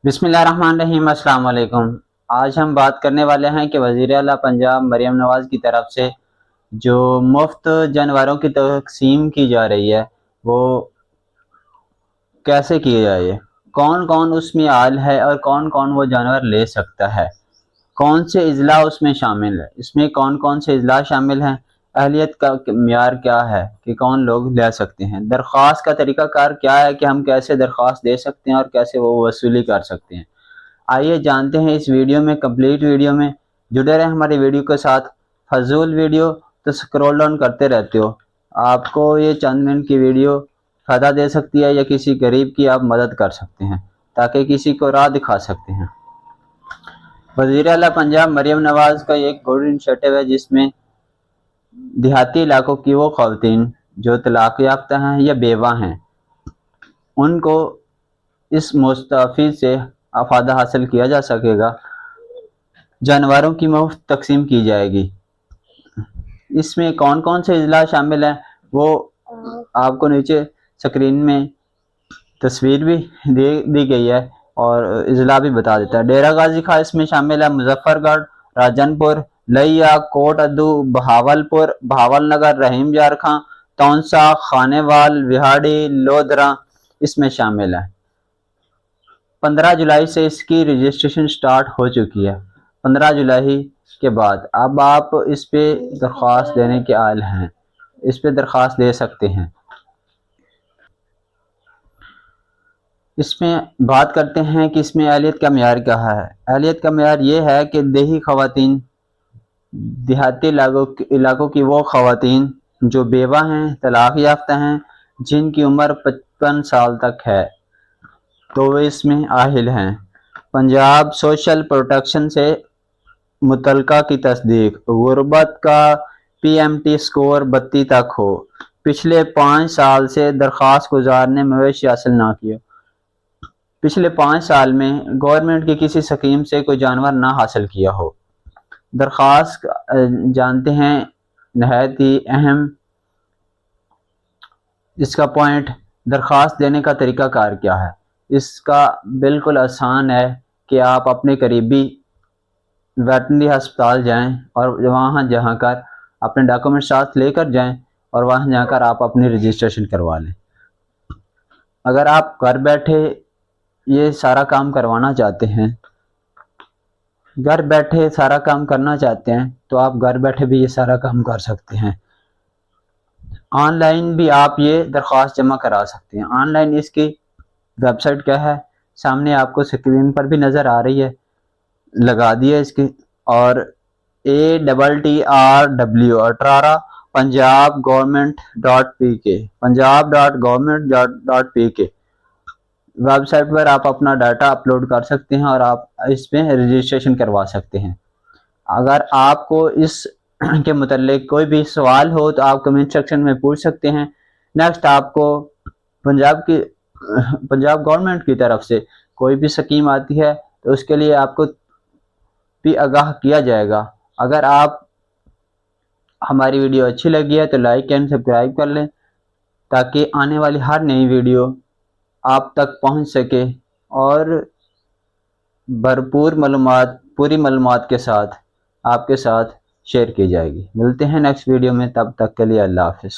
بسم اللہ الرحمن الرحیم۔ السلام علیکم۔ آج ہم بات کرنے والے ہیں کہ وزیر اعلیٰ پنجاب مریم نواز کی طرف سے جو مفت جانوروں کی تقسیم کی جا رہی ہے وہ کیسے کی جائے، کون کون اس میں آل ہے اور کون کون وہ جانور لے سکتا ہے، کون سے اضلاع اس میں شامل ہے، اس میں کون کون سے اضلاع شامل ہیں، اہلیت کا معیار کیا ہے کہ کون لوگ لے سکتے ہیں، درخواست کا طریقہ کار کیا ہے کہ ہم کیسے درخواست دے سکتے ہیں اور کیسے وہ وصولی کر سکتے ہیں۔ آئیے جانتے ہیں اس ویڈیو میں، کمپلیٹ ویڈیو میں جڑے رہیں ہماری ویڈیو کے ساتھ۔ فضول ویڈیو تو سکرول ڈاؤن کرتے رہتے ہو، آپ کو یہ چند منٹ کی ویڈیو فائدہ دے سکتی ہے یا کسی غریب کی آپ مدد کر سکتے ہیں تاکہ کسی کو راہ دکھا سکتے ہیں۔ وزیر اعلیٰ پنجاب مریم نواز کا ایک گڈ انیشیٹو ہے جس میں دیہاتی علاقوں کی وہ خواتین جو طلاق یافتہ ہیں یا بیوہ ہیں ان کو اس مستفید سے افادہ حاصل کیا جا سکے گا، جانوروں کی مفت تقسیم کی جائے گی۔ اس میں کون کون سے اضلاع شامل ہیں وہ آپ کو نیچے سکرین میں تصویر بھی دی گئی ہے اور اضلاع بھی بتا دیتا ہے۔ ڈیرہ غازی خان اس میں شامل ہے، مظفر گڑھ، راجن پور، لئیا، کوٹ ادو، بہاول پور، بہاول نگر، رحیم یار خان، تونسا، خانے وال، وہاڑی، لودھرا اس میں شامل ہے۔ 15 جولائی سے اس کی رجسٹریشن سٹارٹ ہو چکی ہے۔ 15 جولائی کے بعد اب آپ اس پہ درخواست دینے کے اہل ہیں، اس پہ درخواست دے سکتے ہیں۔ اس میں بات کرتے ہیں کہ اس میں اہلیت کا معیار کیا ہے۔ اہلیت کا معیار یہ ہے کہ دیہی خواتین، دیہاتی علاقوں کی وہ خواتین جو بیوہ ہیں، طلاق یافتہ ہیں، جن کی عمر 55 سال تک ہے تو وہ اس میں اہل ہیں۔ پنجاب سوشل پروٹیکشن سے متعلقہ کی تصدیق، غربت کا PMT سکور 32 تک ہو، پچھلے 5 سال سے درخواست گزار نے مویشی حاصل نہ کیے، پچھلے 5 سال میں گورنمنٹ کی کسی سکیم سے کوئی جانور نہ حاصل کیا ہو۔ درخواست جانتے ہیں نہایت ہی اہم اس کا پوائنٹ، درخواست دینے کا طریقہ کار کیا ہے۔ اس کا بالکل آسان ہے کہ آپ اپنے قریبی ویٹرنری ہسپتال جائیں اور وہاں جہاں کر اپنے ڈاکومنٹ ساتھ لے کر جائیں اور وہاں جا کر آپ اپنی رجسٹریشن کروا لیں۔ اگر آپ گھر بیٹھے یہ سارا کام کروانا چاہتے ہیں، گھر بیٹھے سارا کام کرنا چاہتے ہیں تو آپ گھر بیٹھے بھی یہ سارا کام کر سکتے ہیں۔ آن لائن بھی آپ یہ درخواست جمع کرا سکتے ہیں۔ آن لائن اس کی ویب سائٹ کیا ہے سامنے آپ کو سکرین پر بھی نظر آ رہی ہے، لگا دیا اس کی، اور ATTRW 18 punjabgovernment.pk punjab.government.pk web site پر آپ اپنا ڈاٹا اپلوڈ کر سکتے ہیں اور آپ اس میں رجسٹریشن کروا سکتے ہیں۔ اگر آپ کو اس کے متعلق کوئی بھی سوال ہو تو آپ کمنٹ سیکشن میں پوچھ سکتے ہیں۔ نیکسٹ آپ کو پنجاب گورنمنٹ کی طرف سے کوئی بھی سکیم آتی ہے تو اس کے لیے آپ کو بھی آگاہ کیا جائے گا۔ اگر آپ ہماری ویڈیو اچھی لگی ہے تو لائک اینڈ سبسکرائب کر لیں تاکہ آنے والی ہر نئی ویڈیو آپ تک پہنچ سکے اور بھرپور معلومات، پوری معلومات کے ساتھ آپ کے ساتھ شیئر کی جائے گی۔ ملتے ہیں نیکسٹ ویڈیو میں، تب تک کے لیے اللہ حافظ۔